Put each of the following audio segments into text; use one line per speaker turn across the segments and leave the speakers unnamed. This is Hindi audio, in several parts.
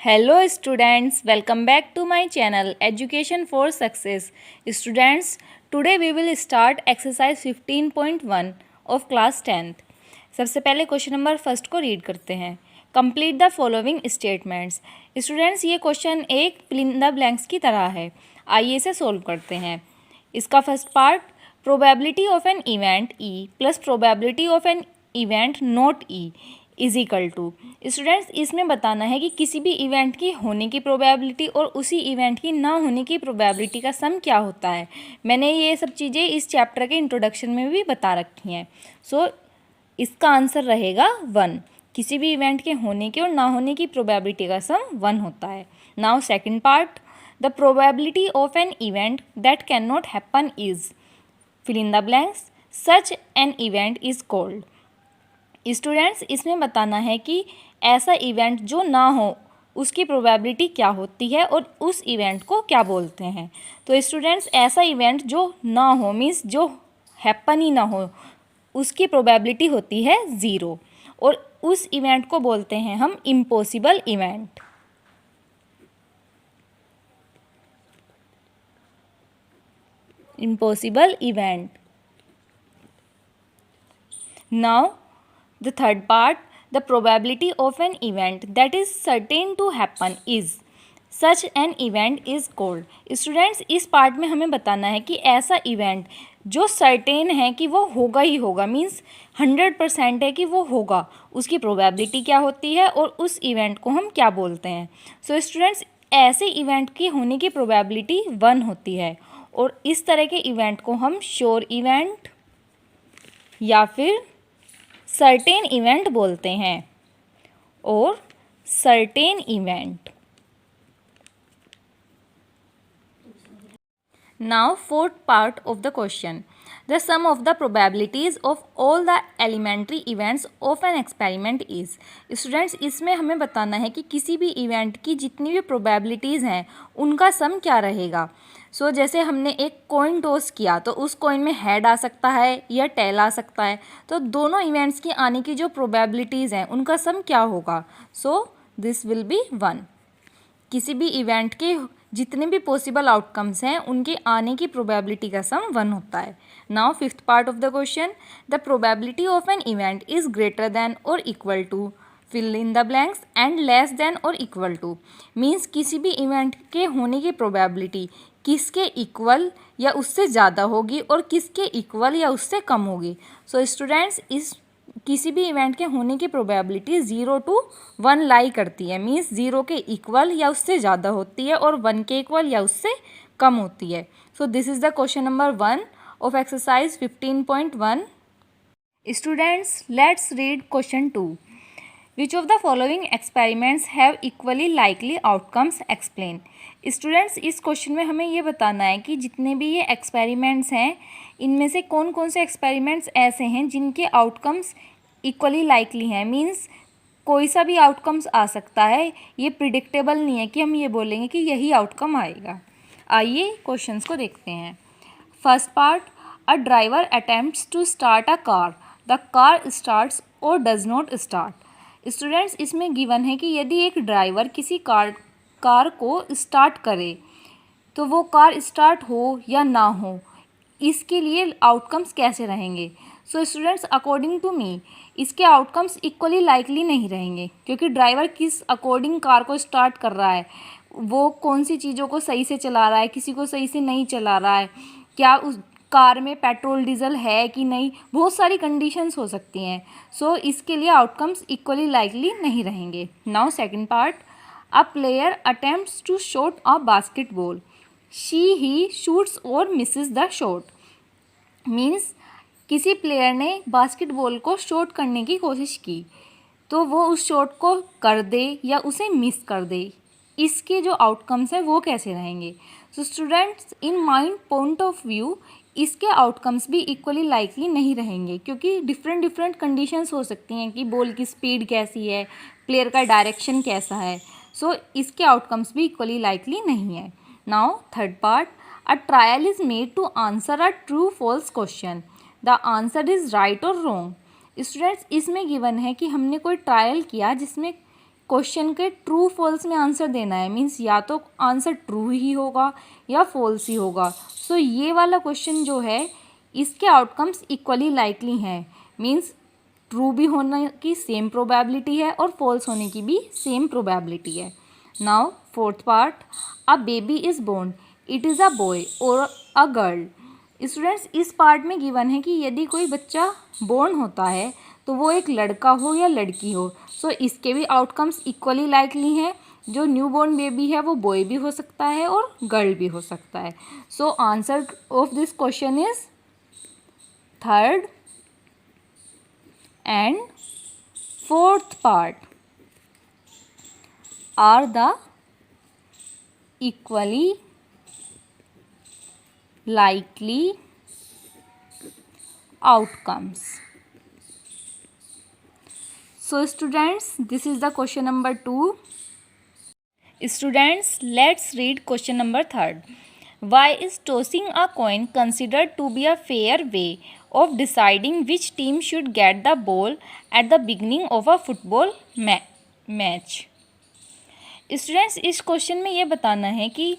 Hello students, welcome back to my channel Education for Success. Students, today we will start exercise 15.1 of class 10th. सबसे पहले क्वेश्चन नंबर फर्स्ट को रीड करते हैं. Complete the following statements. Students, ये क्वेश्चन एक फिल इन द ब्लैंक्स की तरह है. आइए इसे सोल्व करते हैं. इसका first part, probability of an event E plus probability of an event not E is equal to. Students, इसमें बताना है कि किसी भी इवेंट की होने की प्रोबेबिलिटी और उसी इवेंट की ना होने की प्रोबेबिलिटी का सम क्या होता है. मैंने ये सब चीज़ें इस चैप्टर के इंट्रोडक्शन में भी बता रखी हैं. सो इसका आंसर रहेगा 1. किसी भी इवेंट के होने की और ना होने की प्रोबेबिलिटी का सम 1 होता है. Now second part, the probability of an event that can not happen is fill in the blanks. Such an event is called. Students, इसमें बताना है कि ऐसा इवेंट जो ना हो उसकी प्रोबेबिलिटी क्या होती है और उस इवेंट को क्या बोलते हैं. तो स्टूडेंट्स, ऐसा इवेंट जो ना हो मीन्स जो हैपन ही ना हो उसकी प्रोबेबिलिटी होती है 0 और उस इवेंट को बोलते हैं हम impossible event. Impossible event. Now the third part, the probability of an event that is certain to happen is such an event is called. Students, इस पार्ट में हमें बताना है कि ऐसा इवेंट जो सर्टेन है कि वो होगा ही होगा मीन्स 100% है कि वो होगा, उसकी प्रोबेबिलिटी क्या होती है और उस इवेंट को हम क्या बोलते हैं. सो स्टूडेंट्स, ऐसे इवेंट की होने की प्रोबेबिलिटी 1 होती है और इस तरह के इवेंट को हम श्योर इवेंट या फिर सर्टेन इवेंट बोलते हैं. और certain event. Now fourth part of the question, the sum of the probabilities of all the elementary events of an experiment is. Students, इसमें हमें बताना है कि किसी भी इवेंट की जितनी भी प्रोबेबिलिटीज़ हैं उनका सम क्या रहेगा. सो जैसे हमने एक कॉइन टॉस किया तो उस कॉइन में हेड आ सकता है या टेल आ सकता है, तो दोनों इवेंट्स की आने की जो प्रोबेबिलिटीज़ हैं उनका सम क्या होगा. सो दिस विल बी 1. किसी भी इवेंट के जितने भी पॉसिबल आउटकम्स हैं उनके आने की प्रोबेबिलिटी का सम 1 होता है. Now fifth part of the question, the probability of an event is greater than और equal to fill in the blanks and less than और इक्वल टू. मीन्स किसी भी इवेंट के होने की प्रोबेबिलिटी किसके इक्वल या उससे ज़्यादा होगी और किसके इक्वल या उससे कम होगी. सो स्टूडेंट्स, इस किसी भी इवेंट के होने की प्रोबेबिलिटी 0 to 1 लाई करती है. मीन्स 0 के इक्वल या उससे ज़्यादा होती है और 1 के इक्वल या उससे कम होती है. So this is the question number 1 of exercise 15.1. Students, let's read question 2. Which of the following experiments have equally likely outcomes explain. Students, इस क्वेश्चन में हमें ये बताना है कि जितने भी ये एक्सपेरिमेंट्स हैं इनमें से कौन कौन से एक्सपेरिमेंट्स ऐसे हैं जिनके आउटकम्स इक्वली लाइकली हैं. मीन्स कोई सा भी आउटकम्स आ सकता है, ये प्रिडिक्टेबल नहीं है कि हम ये बोलेंगे कि यही आउटकम आएगा. आइए क्वेश्चंस को देखते हैं. First part, a driver attempts to start a car. The car starts or does not start. Students, इसमें गिवन है कि यदि एक ड्राइवर किसी कार को स्टार्ट करे तो वो कार स्टार्ट हो या ना हो, इसके लिए आउटकम्स कैसे रहेंगे. So students, according to me इसके आउटकम्स इक्वली लाइकली नहीं रहेंगे क्योंकि ड्राइवर किस अकॉर्डिंग कार को स्टार्ट कर रहा है, वो कौन सी चीज़ों को सही से चला रहा है, किसी को सही से नहीं चला रहा है, क्या उस कार में पेट्रोल डीजल है कि नहीं, बहुत सारी कंडीशंस हो सकती हैं. सो इसके लिए आउटकम्स इक्वली लाइकली नहीं रहेंगे. Now second part, a player attempts to shot a basketball. He shoots or misses the shot. Means किसी प्लेयर ने बास्केटबॉल को शॉट करने की कोशिश की तो वो उस शॉट को कर दे या उसे मिस कर दे, इसके जो आउटकम्स हैं वो कैसे रहेंगे. So students, in mind point of view इसके आउटकम्स भी इक्वली लाइकली नहीं रहेंगे क्योंकि डिफरेंट कंडीशंस हो सकती हैं कि बॉल की स्पीड कैसी है, प्लेयर का डायरेक्शन कैसा है. सो इसके आउटकम्स भी इक्वली लाइकली नहीं है. Now third part, a trial is made to answer a true false question. The answer is right or wrong. Students, इसमें गिवन है कि हमने कोई ट्रायल किया जिसमें क्वेश्चन के ट्रू फॉल्स में आंसर देना है, मीन्स या तो आंसर ट्रू ही होगा या फॉल्स ही होगा। सो ये वाला क्वेश्चन जो है इसके आउटकम्स इक्वली लाइकली हैं, मीन्स ट्रू भी होने की सेम प्रोबेबिलिटी है और फॉल्स होने की भी सेम प्रोबेबिलिटी है। Now fourth part, a baby is born, it is a boy or a girl. Students इस पार्ट में गिवन है कि यदि कोई बच्चा बोर्न होता है तो वो एक लड़का हो या लड़की हो। सो इसके भी आउटकम्स इक्वली लाइकली हैं। जो न्यू बोर्न बेबी है वो बॉय भी हो सकता है और गर्ल भी हो सकता है। So answer of this question is third and fourth part are the equally likely outcomes. So students, this is the question number 2. Students, let's read question number 3. Why is tossing a coin considered to be a fair way of deciding which team should get the ball at the beginning of a football match? Students इस क्वेश्चन में ये बताना है कि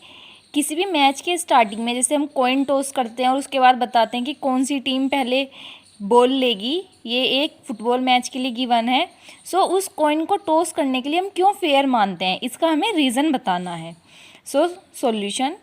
किसी भी मैच के स्टार्टिंग में जैसे हम कॉइन टॉस करते हैं और उसके बाद बताते हैं कि कौन सी टीम पहले बॉल लेगी, ये एक फुटबॉल मैच के लिए गिवन है। सो उस कॉइन को टॉस करने के लिए हम क्यों फेयर मानते हैं, इसका हमें रीज़न बताना है। So solution,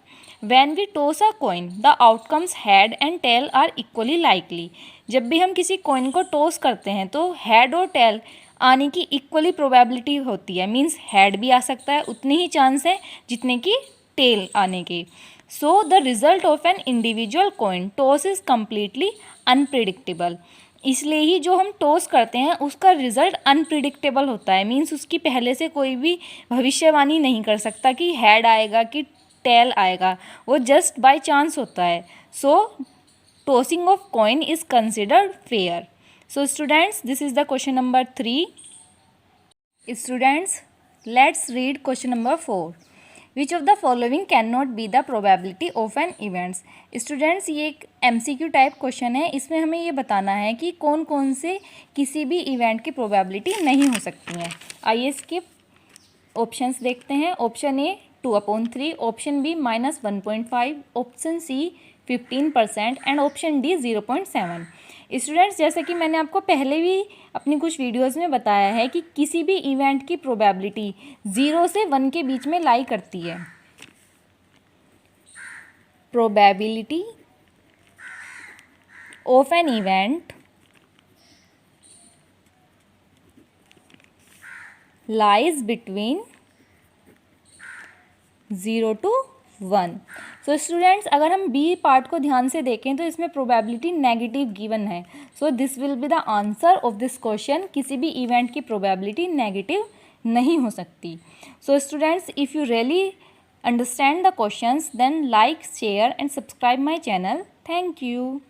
when we toss a coin the outcomes head and tail are equally likely. जब भी हम किसी कॉइन को टॉस करते हैं तो हेड और टेल आने की इक्वली प्रोबेबिलिटी होती है, मीन्स हेड भी आ सकता है, उतने ही चांस हैं जितने की टेल आने के। So the result of an individual coin toss is completely unpredictable. इसलिए ही जो हम टॉस करते हैं उसका रिजल्ट अनप्रिडिक्टेबल होता है, मीन्स उसकी पहले से कोई भी भविष्यवाणी नहीं कर सकता कि हेड आएगा कि टेल आएगा, वो जस्ट बाय चांस होता है। So tossing of coin is considered fair. So students, this is the question number 3. Students, let's read question number 4. Which of the following cannot be the probability of an event? Students, ये एक MCQ टाइप क्वेश्चन है, इसमें हमें ये बताना है कि कौन कौन से किसी भी इवेंट की प्रोबेबिलिटी नहीं हो सकती हैं। आइए इसके ऑप्शंस देखते हैं। Option A 2/3, option B -1.5, option C 15% and option D 0.7। Students, जैसे कि मैंने आपको पहले भी अपनी कुछ वीडियोस में बताया है कि किसी भी इवेंट की प्रोबेबिलिटी 0 से 1 के बीच में लाई करती है। Probability of an event lies between 0 to 1। So students, अगर हम बी पार्ट को ध्यान से देखें तो इसमें प्रोबेबिलिटी नेगेटिव गिवन है। So this will be the answer of this question. किसी भी इवेंट की प्रोबेबिलिटी नेगेटिव नहीं हो सकती। So students, if you really understand the questions then like, share and subscribe my channel. Thank you.